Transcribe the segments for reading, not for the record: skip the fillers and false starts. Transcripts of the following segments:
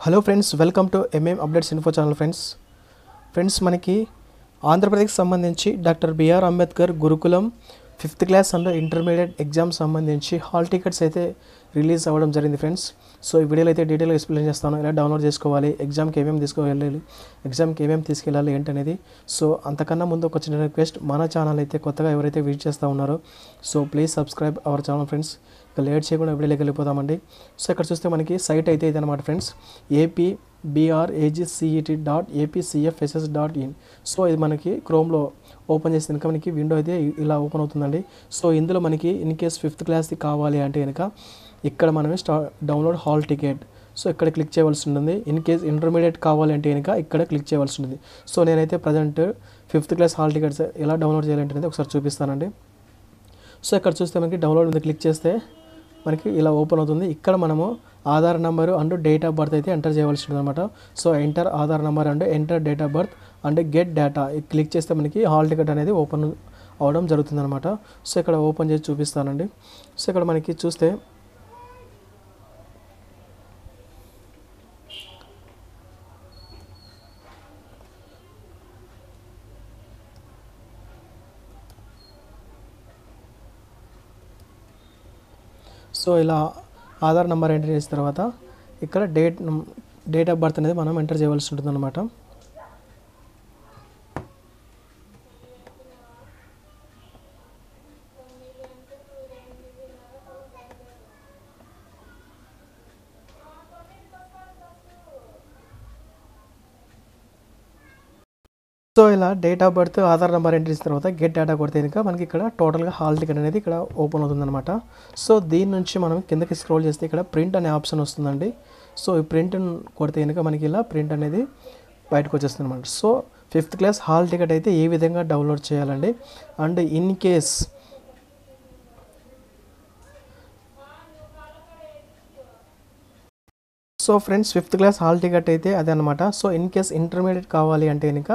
Hello friends, welcome to MM updates info channel. Friends మనకి ఆంధ్రప్రదేశ్కి సంబంధించి డాక్టర్ బిఆర్ అంబేద్కర్ గురుకులం 5th class and intermediate exam సంబంధించి hall tickets అయితే రిలీజ్ అవ్వడం జరిగింది ఫ్రెండ్స్. సో ఈ వీడియోలో అయితే డీటెయిల్గా ఎక్స్ప్లెయిన్ చేస్తాను, ఎలా డౌన్లోడ్ చేసుకోవాలి, ఎగ్జామ్కి ఏమేమి తీసుకెళ్ళాలి ఏంటనేది. సో అంతకన్నా ముందు ఒక చిన్న రిక్వెస్ట్, మన ఛానల్ అయితే కొత్తగా ఎవరైతే విజిట్ చేస్తూ ఉన్నారో so please subscribe our channel friends. ఇక లేట్ చేయకుండా వీడియోలోకి వెళ్ళిపోతామండి. సో ఇక్కడ చూస్తే మనకి సైట్ అయితే ఇదన్నమాట ఫ్రెండ్స్, apbragcet.apcfss.in. సో ఇది మనకి క్రోమ్లో ఓపెన్ చేస్తే కనుక మనకి విండో అయితే ఇలా ఓపెన్ అవుతుందండి. సో ఇందులో మనకి ఇన్ కేస్ 5th క్లాస్ది కావాలి అంటే కనుక ఇక్కడ మనమే డౌన్లోడ్ హాల్ టికెట్, సో ఇక్కడ క్లిక్ చేయవలసి ఉంటుంది. ఇన్ కేస్ ఇంటర్మీడియట్ కావాలి అంటే కనుక ఇక్కడ క్లిక్ చేయవలసి ఉంటుంది. సో నేనైతే present 5th class hall tickets ఎలా డౌన్లోడ్ చేయాలంటే ఒకసారి చూపిస్తానండి. సో ఇక్కడ చూస్తే మనకి డౌన్లోడ్ మీద క్లిక్ చేస్తే మనకి ఇలా ఓపెన్ అవుతుంది. ఇక్కడ మనము Aadhaar number and date of birth అయితే ఎంటర్ చేయవలసి ఉంటుంది అనమాట. So enter Aadhaar number and enter date of birth and get data click చేస్తే మనకి హాల్ టికెట్ అనేది ఓపెన్ అవడం జరుగుతుంది అనమాట. సో ఇక్కడ ఓపెన్ చేసి చూపిస్తానండి. సో ఇక్కడ మనకి చూస్తే సో ఇలా ఆధార్ నెంబర్ ఎంటర్ చేసిన తర్వాత ఇక్కడ డేట్ ఆఫ్ బర్త్ అనేది మనం ఎంటర్ చేయవలసి ఉంటుంది అనమాట. సో ఇలా date of birth Aadhaar number enter చేసిన తర్వాత గెట్ డేటా కొడితే కనుక మనకి ఇక్కడ టోటల్గా హాల్ టికెట్ అనేది ఇక్కడ ఓపెన్ అవుతుందన్నమాట. సో దీని నుంచి మనం కిందకి స్క్రోల్ చేస్తే ఇక్కడ ప్రింట్ అనే ఆప్షన్ వస్తుందండి. సో ఈ ప్రింట్ కొడితే కనుక మనకి ఇలా ప్రింట్ అనేది బయటకు వచ్చేస్తుంది అనమాట. So 5th class hall ticket అయితే ఏ విధంగా డౌన్లోడ్ చేయాలండి. And in case so friends 5th class hall ticket అయితే అదే అనమాట. సో ఇన్ కేస్ ఇంటర్మీడియట్ కావాలి అంటే కనుక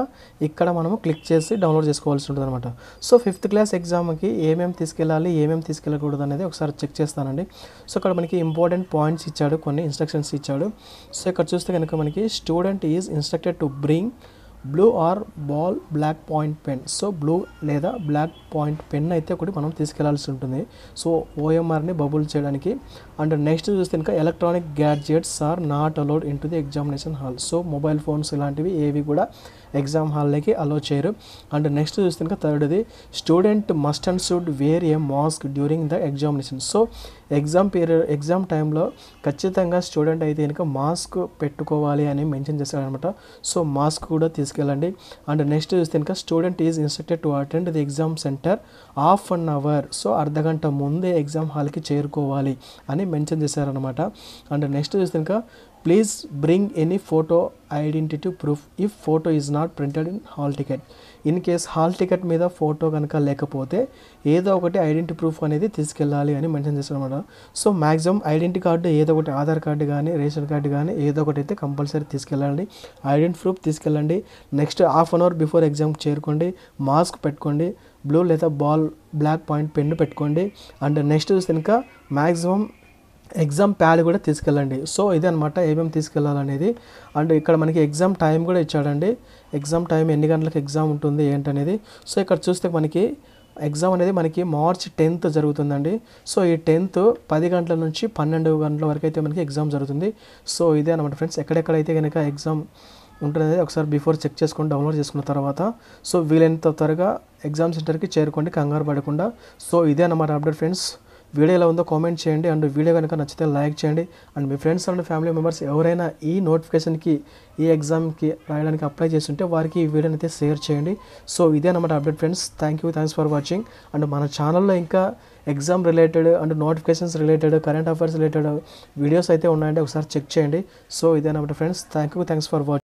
ఇక్కడ మనము క్లిక్ చేసి డౌన్లోడ్ చేసుకోవాల్సి ఉంటుంది అనమాట. సో 5th క్లాస్ ఎగ్జామ్కి ఏమేమి తీసుకెళ్ళాలి, ఏమేమి తీసుకెళ్ళకూడదు అనేది ఒకసారి చెక్ చేస్తానండి. సో ఇక్కడ మనకి ఇంపార్టెంట్ పాయింట్స్ ఇచ్చాడు, కొన్ని ఇన్స్ట్రక్షన్స్ ఇచ్చాడు. సో ఇక్కడ చూస్తే కనుక మనకి student is instructed to bring blue or ball black point pen. So blue లేదా బ్లాక్ పాయింట్ పెన్ అయితే ఒకటి మనం తీసుకెళ్లాల్సి ఉంటుంది. సో ఓఎంఆర్ని బబుల్ చేయడానికి. అండ్ నెక్స్ట్ చూస్తే ఇంకా electronic gadgets are not allowed in to the examination hall. So mobile phones ఇలాంటివి ఏవి కూడా ఎగ్జామ్ హాల్లోకి అలో చేయరు. అండ్ నెక్స్ట్ చూస్తే ఇంకా థర్డ్ది student must and should wear a mask during the examination. So exam టైంలో ఖచ్చితంగా స్టూడెంట్ అయితే కనుక మాస్క్ పెట్టుకోవాలి అని మెన్షన్ చేస్తారనమాట. సో మాస్క్ కూడా తీసుకెళ్ళండి. అండ్ నెక్స్ట్ చూస్తే కనుక student is instructed to attend the exam center half an hour. So అర్ధగంట ముందే ఎగ్జామ్ హాల్కి చేరుకోవాలి అని మెన్షన్ చేశారనమాట. అండ్ నెక్స్ట్ చూస్తే కనుక please bring any photo identity proof if photo is not printed in hall ticket. In case hall ticket మీద photo కనుక లేకపోతే ఏదో ఒకటి ఐడెంటిటీ ప్రూఫ్ అనేది తీసుకెళ్ళాలి అని మెన్షన్ చేశారు అనమాట. సో మ్యాక్సిమం ఐడెంటిటీ కార్డు ఏదో ఒకటి, ఆధార్ కార్డు కానీ రేషన్ కార్డు కానీ ఏదో ఒకటి అయితే కంపల్సరీ తీసుకెళ్ళండి. ఐడెంటిటీ ప్రూఫ్ తీసుకెళ్ళండి. Next half an hour before ఎగ్జామ్కి చేరుకోండి. మాస్క్ పెట్టుకోండి. బ్లూ లేదా బ్లాక్ పాయింట్ పెన్ను పెట్టుకోండి. అండ్ నెక్స్ట్ చూస్తే ఇంకా మ్యాక్సిమం ఎగ్జామ్ ప్యాడ్ కూడా తీసుకెళ్ళండి. సో ఇదే అనమాట ఏమేమి తీసుకెళ్ళాలనేది. అండ్ ఇక్కడ మనకి ఎగ్జామ్ టైం కూడా ఇచ్చాడండి. ఎగ్జామ్ టైం ఎన్ని గంటలకు ఎగ్జామ్ ఉంటుంది ఏంటనేది. సో ఇక్కడ చూస్తే మనకి ఎగ్జామ్ అనేది మనకి March 10th జరుగుతుందండి. సో ఈ 10th 10 గంటల నుంచి 12 గంటల వరకు అయితే మనకి ఎగ్జామ్ జరుగుతుంది. సో ఇదే అనమాట ఫ్రెండ్స్, ఎక్కడెక్కడైతే కనుక ఎగ్జామ్ ఉంటుంది ఒకసారి బిఫోర్ చెక్ చేసుకొని డౌన్లోడ్ చేసుకున్న తర్వాత సో వీలైనంత త్వరగా ఎగ్జామ్ సెంటర్కి చేరుకోండి, కంగారు పడకుండా. సో ఇదే అన్నమాట అప్డేట్ ఫ్రెండ్స్. వీడియో ఎలా ఉందో కామెంట్ చేయండి. అండ్ వీడియో కనుక నచ్చితే లైక్ చేయండి. And me friends and family members ఎవరైనా ఈ నోటిఫికేషన్కి, ఈ ఎగ్జామ్కి రాయడానికి అప్లై చేస్తుంటే వారికి ఈ వీడియోని అయితే షేర్ చేయండి. సో ఇదే అన్నమాట update friends. Thanks for watching. And మన ఛానల్లో ఇంకా exam related and notifications related, current affairs related videos అయితే ఉన్నాయండి, ఒకసారి చెక్ చేయండి. సో ఇదే అన్నమాట ఫ్రెండ్స్. Thanks for watching.